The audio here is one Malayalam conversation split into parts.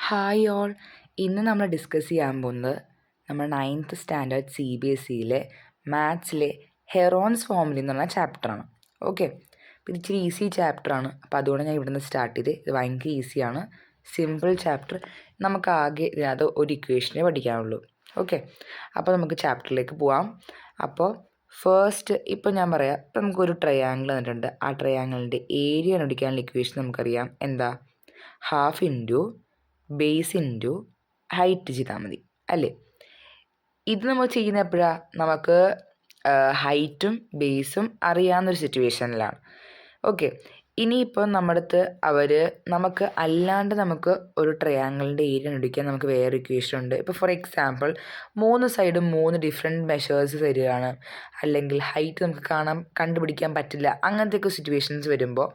Hi all. ഇന്ന് നമ്മൾ ഡിസ്കസ് ചെയ്യാൻ പോകുന്നത് നമ്മൾ 9th സ്റ്റാൻഡേർഡ് CBSEയിലെ മാത്സിലെ ഹെറോൺസ് ഫോമിലി എന്ന് പറഞ്ഞ ചാപ്റ്ററാണ്. ഓക്കെ, അപ്പോൾ ഇത് ഇച്ചിരി ഈസി ചാപ്റ്ററാണ്. അപ്പോൾ അതുകൊണ്ട് ഞാൻ ഇവിടെ നിന്ന് സ്റ്റാർട്ട് ചെയ്ത് ഇത് ഭയങ്കര ഈസിയാണ്, സിമ്പിൾ ചാപ്റ്റർ. നമുക്ക് ആകെ ഇതിനകത്ത് ഒരു ഇക്വേഷനെ പഠിക്കാനുള്ളൂ. ഓക്കെ, അപ്പോൾ നമുക്ക് ചാപ്റ്ററിലേക്ക് പോവാം. അപ്പോൾ ഫസ്റ്റ് ഇപ്പോൾ ഞാൻ പറയാം, ഇപ്പോൾ നമുക്കൊരു ട്രയാങ്കിൾ തന്നിട്ടുണ്ട്. ആ ട്രയാങ്കിളിൻ്റെ ഏരിയ കണ്ടുപിടിക്കാനുള്ള ഇക്വേഷൻ നമുക്കറിയാം. എന്താ? Half into base into height ചെയ്താൽ മതി അല്ലേ? ഇത് നമ്മൾ ചെയ്യുന്ന എപ്പോഴാണ്? നമുക്ക് ഹൈറ്റും ബേസും അറിയാവുന്നൊരു സിറ്റുവേഷനിലാണ്. ഓക്കെ, ഇനിയിപ്പോൾ നമ്മുടെ അടുത്ത് നമുക്ക് അല്ലാണ്ട് നമുക്ക് ഒരു ട്രയാങ്കിളിൻ്റെ ഏരിയ കണ്ടുപിടിക്കാൻ നമുക്ക് വേറെ ഇക്വേഷൻ ഉണ്ട്. ഇപ്പോൾ ഫോർ എക്സാമ്പിൾ 3 സൈഡും 3 ഡിഫറെൻറ്റ് മെഷേഴ്സ് തരികയാണ്, അല്ലെങ്കിൽ ഹൈറ്റ് നമുക്ക് കണ്ടുപിടിക്കാൻ പറ്റില്ല, അങ്ങനത്തെയൊക്കെ സിറ്റുവേഷൻസ് വരുമ്പോൾ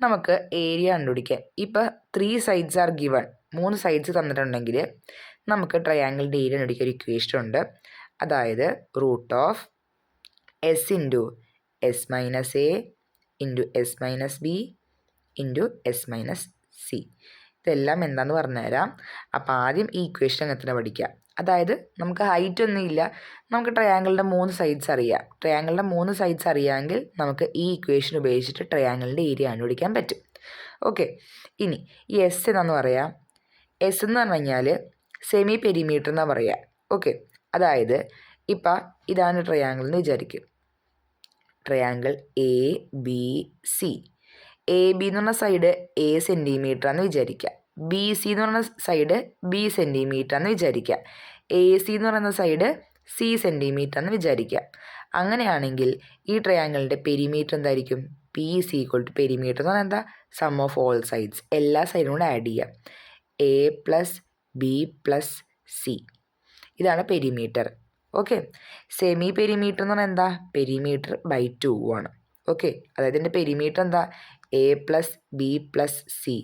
നമുക്ക് ഏരിയ കണ്ടുപിടിക്കാം. ഇപ്പോൾ 3 സൈഡ്സ് ആർ ഗിവൺ, 3 സൈഡ്സ് തന്നിട്ടുണ്ടെങ്കിൽ നമുക്ക് ട്രയാങ്കിളിൻ്റെ ഏരിയ കണ്ടുപിടിക്കാൻ ഒരു ഇക്വേഷൻ ഉണ്ട്. അതായത് root of S into S minus A into S minus B into S minus C. ഇതെല്ലാം എന്താണെന്ന് പറഞ്ഞുതരാം. അപ്പോൾ ആദ്യം ഈ ഇക്വേഷൻ അങ്ങനെ പഠിക്കുക. അതായത് നമുക്ക് ഹൈറ്റ് ഒന്നുമില്ല, നമുക്ക് ട്രയാങ്കിളിൻ്റെ 3 സൈഡ്സ് അറിയാം. ട്രയാങ്കിളിൻ്റെ 3 സൈഡ്സ് അറിയാമെങ്കിൽ നമുക്ക് ഈ ഇക്വേഷൻ ഉപയോഗിച്ചിട്ട് ട്രയാങ്കിളിൻ്റെ ഏരിയ കണ്ടുപിടിക്കാൻ പറ്റും. ഓക്കെ, ഇനി ഈ എസ് എന്നാന്ന് പറയാം. എസ് എന്ന് പറഞ്ഞു കഴിഞ്ഞാൽ സെമി പെരിമീറ്റർ എന്നാണ് പറയുക. ഓക്കെ, അതായത് ഇപ്പം ഇതാണ് ട്രയാങ്കിൾ എന്ന് വിചാരിക്കും. Triangle A B C. A B എന്ന് പറഞ്ഞ സൈഡ് എ സെൻറ്റിമീറ്റർ ആണെന്ന് വിചാരിക്കുക. ബി സി എന്ന് പറഞ്ഞ സൈഡ് ബി സെൻറ്റിമീറ്റർ ആണെന്ന് വിചാരിക്കുക. എ സി എന്ന് പറയുന്ന സൈഡ് സി സെൻറ്റിമീറ്റർ ആണെന്ന് വിചാരിക്കുക. അങ്ങനെയാണെങ്കിൽ ഈ ട്രയാങ്കിളിൻ്റെ പെരിമീറ്റർ എന്തായിരിക്കും? P is equal to perimeter എന്ന് പറഞ്ഞാൽ എന്താ? സം ഓഫ് ഓൾ സൈഡ്സ്, എല്ലാ സൈഡും കൂടെ ആഡ് ചെയ്യുക. A plus B plus C, ഇതാണ് പെരിമീറ്റർ. ഓക്കെ, സെമി പെരിമീറ്റർ എന്ന് പറഞ്ഞാൽ എന്താ? പെരിമീറ്റർ ബൈ 2 ആണ്. ഓക്കെ, അതായത് എൻ്റെ പെരിമീറ്റർ എന്താ? A plus B plus C,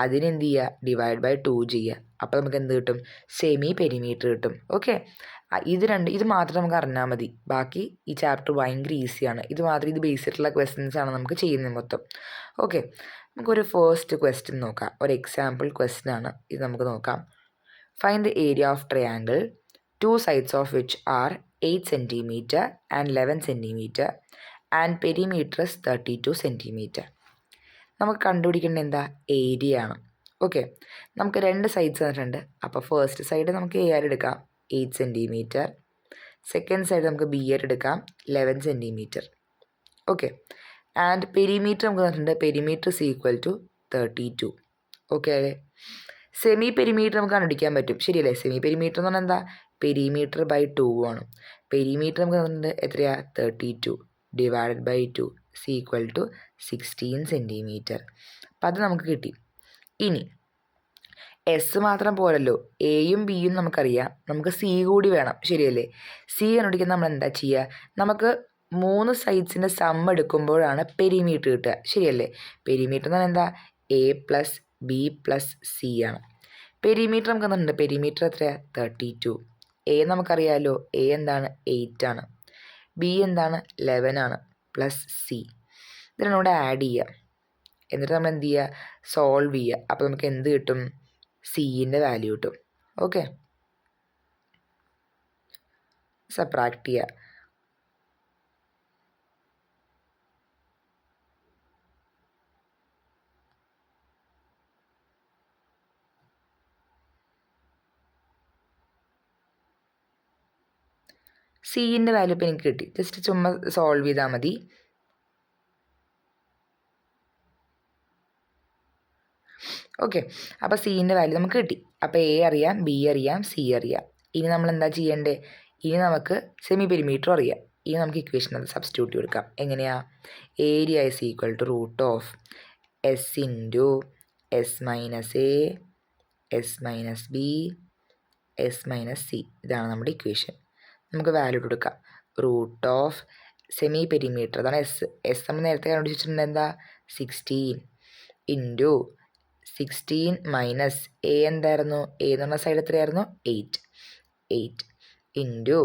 അതിനെന്ത് ചെയ്യുക? ഡിവൈഡ് ബൈ 2 ചെയ്യുക. അപ്പോൾ നമുക്ക് എന്ത് കിട്ടും? സെമി പെരിമീറ്റർ കിട്ടും. ഓക്കെ, ഇത് മാത്രം നമുക്ക് അറിഞ്ഞാൽ മതി. ബാക്കി ഈ ചാപ്റ്റർ ഭയങ്കര ഈസിയാണ്. ഇത് ബേസ് ചെയ്തിട്ടുള്ള ക്വസ്റ്റ്യൻസ് ആണ് നമുക്ക് ചെയ്യുന്നത് മൊത്തം. ഓക്കെ, നമുക്കൊരു ഫസ്റ്റ് ക്വസ്റ്റ്യൻ നോക്കാം. ഒരു എക്സാമ്പിൾ ക്വസ്റ്റ്യൻ ആണ് ഇത്. നമുക്ക് നോക്കാം. Find the area of triangle, 2 sides of which are 8 cm and 11 cm and perimeter is 32 cm. നമുക്ക് കണ്ടുപിടിക്കേണ്ടത് എന്താ? ഏരിയ ആണ്. ഓക്കെ, നമുക്ക് 2 സൈഡ്സ് തന്നിട്ടുണ്ട്. അപ്പോൾ ഫസ്റ്റ് സൈഡ് നമുക്ക് എ ആർ എടുക്കാം, 8 cm. സെക്കൻഡ് സൈഡ് നമുക്ക് ബി ആർ എടുക്കാം, 11 cm. ഓക്കെ, ആൻഡ് പെരിമീറ്റർ നമുക്ക് തന്നിട്ടുണ്ട്. Perimeter is equal to 32. Okay അല്ലേ? സെമി പെരിമീറ്റർ നമുക്ക് കണ്ടുപിടിക്കാൻ പറ്റും, ശരിയല്ലേ? സെമി പെരിമീറ്റർ എന്ന് പറഞ്ഞാൽ എന്താ? പെരിമീറ്റർ ബൈ 2 ആണ്. പെരിമീറ്റർ നമുക്ക് തന്നിട്ടുണ്ട് എത്രയാണ്? 32 divided by 2 is equal to 16 cm. അപ്പം അത് നമുക്ക് കിട്ടി. ഇനി എസ് മാത്രം പോരല്ലോ, എയും ബിയും നമുക്കറിയാം, നമുക്ക് സി കൂടി വേണം, ശരിയല്ലേ? സി കണ്ടുപിടിക്കാൻ നമ്മൾ എന്താ ചെയ്യുക? നമുക്ക് 3 സൈഡ്സിൻ്റെ സം എടുക്കുമ്പോഴാണ് പെരിമീറ്റർ കിട്ടുക, ശരിയല്ലേ? പെരിമീറ്റർ എന്ന് പറഞ്ഞാൽ എന്താ? A plus B plus C ആണ്. പെരിമീറ്റർ നമുക്ക് തന്നിട്ടുണ്ട്. പെരിമീറ്റർ എത്രയാണ്? 32. എ നമുക്കറിയാമല്ലോ, എ എന്താണ്? 8 ആണ്. ബി എന്താണ്? 11 ആണ്. പ്ലസ് സി, ഇതിനോട് ആഡ് ചെയ്യുക. എന്നിട്ട് നമ്മൾ എന്ത് ചെയ്യുക? സോൾവ് ചെയ്യുക. അപ്പോൾ നമുക്ക് എന്ത് കിട്ടും? സിൻ്റെ വാല്യൂ കിട്ടും. ഓക്കെ, സബ്ട്രാക്ട് ചെയ്യുക. സിൻ്റെ വാല്യൂ ഇപ്പോൾ എനിക്ക് കിട്ടി. ജസ്റ്റ് ചുമ്മാ സോൾവ് ചെയ്താൽ മതി. ഓക്കെ, അപ്പോൾ സിൻ്റെ വാല്യൂ നമുക്ക് കിട്ടി. അപ്പോൾ എ അറിയാം, ബി അറിയാം, സി അറിയാം. ഇനി നമ്മൾ എന്താ ചെയ്യേണ്ടത്? ഇനി നമുക്ക് സെമി പെരിമീറ്റർ അറിയാം. ഇനി നമുക്ക് ഇക്വേഷൻ അത് സബ്സ്റ്റിറ്റ്യൂട്ട് കൊടുക്കാം. എങ്ങനെയാണ്? Area is equal to root of S into S minus A S minus B S minus C. ഇതാണ് നമ്മുടെ ഇക്വേഷൻ. നമുക്ക് വാല്യൂ കൊടുക്കാം. റൂട്ട് ഓഫ് സെമി പെരിമീറ്റർ, അതാണ് എസ് നമ്മൾ നേരത്തെ കണ്ടുപിടിച്ചിട്ടുണ്ട്. എന്താ? 16 ഇൻറ്റു 16 മൈനസ് എ എന്തായിരുന്നു? എ എന്ന് പറഞ്ഞ സൈഡ് എത്രയായിരുന്നു? 8 ഇൻറ്റു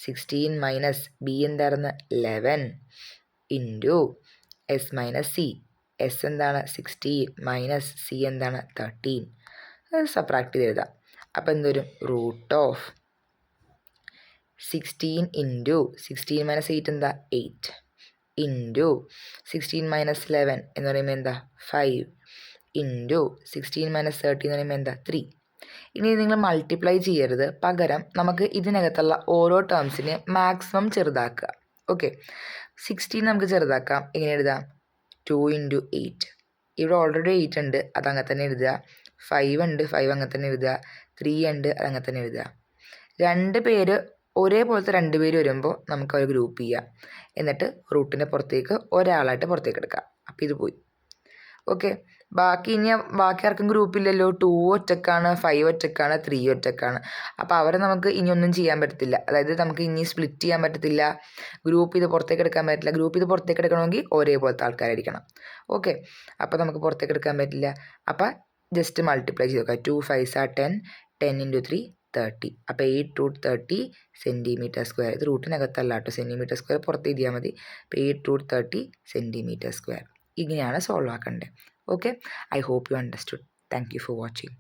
16 മൈനസ് ബി എന്തായിരുന്നു? 11 into S minus C. S എന്താണ്? 16 മൈനസ് സി എന്താണ്? 13. സബ്ട്രാക്ട് ചെയ്ത് എഴുതാം. അപ്പോൾ എന്തുവരും റൂട്ട് ഓഫ് 16 ഇൻറ്റു 16 മൈനസ് 8 എന്താ 8 ഇൻറ്റു 16 മൈനസ് 11 എന്ന് പറയുമ്പോൾ എന്താ 5 ഇൻറ്റു 16 മൈനസ് 30 എന്ന് പറയുമ്പോൾ എന്താ 3. ഇനി നിങ്ങൾ മൾട്ടിപ്ലൈ ചെയ്യരുത്, പകരം നമുക്ക് ഇതിനകത്തുള്ള ഓരോ ടേംസിനെ മാക്സിമം ചെറുതാക്കുക. ഓക്കെ, 16 നമുക്ക് ചെറുതാക്കാം. എങ്ങനെ എഴുതാം? 2 ഇൻറ്റു 8. ഇവിടെ ഓൾറെഡി 8 ഉണ്ട്, അതങ്ങനെ തന്നെ എഴുതുക. 5 ഉണ്ട്, 5 അങ്ങനെ തന്നെ എഴുതുക. 3 ഉണ്ട്, അതങ്ങനെ തന്നെ എഴുതുക. രണ്ട് പേര് ഒരേപോലത്തെ 2 പേര് വരുമ്പോൾ നമുക്ക് ഒരു ഗ്രൂപ്പ് ചെയ്യാം. എന്നിട്ട് റൂട്ടിൻ്റെ പുറത്തേക്ക് ഒരാളായിട്ട് പുറത്തേക്ക് എടുക്കാം. അപ്പോൾ ഇത് പോയി. ഓക്കെ, ബാക്കി ആർക്കും ഗ്രൂപ്പില്ലല്ലോ. 2 ഒറ്റക്കാണ്, 5 ഒറ്റക്കാണ്, 3 ഒറ്റക്കാണ്. അപ്പോൾ അവരെ നമുക്ക് ഇനി ഒന്നും ചെയ്യാൻ പറ്റത്തില്ല. അതായത് നമുക്ക് ഇനി സ്പ്ലിറ്റ് ചെയ്യാൻ പറ്റത്തില്ല, ഗ്രൂപ്പ് ഇത് പുറത്തേക്ക് എടുക്കാൻ പറ്റില്ല. ഗ്രൂപ്പ് ഇത് പുറത്തേക്ക് എടുക്കണമെങ്കിൽ ഒരേപോലത്തെ ആൾക്കാരായിരിക്കണം. ഓക്കെ, അപ്പോൾ നമുക്ക് പുറത്തേക്ക് എടുക്കാൻ പറ്റില്ല. അപ്പോൾ ജസ്റ്റ് മൾട്ടിപ്ലൈ ചെയ്ത് നോക്കുക. 2 5s are 10, 10 ഇൻറ്റു 3 30. അപ്പോൾ 8√30 സെൻറ്റിമീറ്റർ സ്ക്വയർ. ഇത് റൂട്ടിനകത്തല്ല കേട്ടോ, സെൻറ്റിമീറ്റർ സ്ക്വയർ പുറത്ത് എഴുതിയാൽ മതി. അപ്പോൾ 8√30 സെൻറ്റിമീറ്റർ സ്ക്വയർ. ഇങ്ങനെയാണ് solve ആക്കേണ്ടത്. Okay, I hope you understood. Thank you for watching.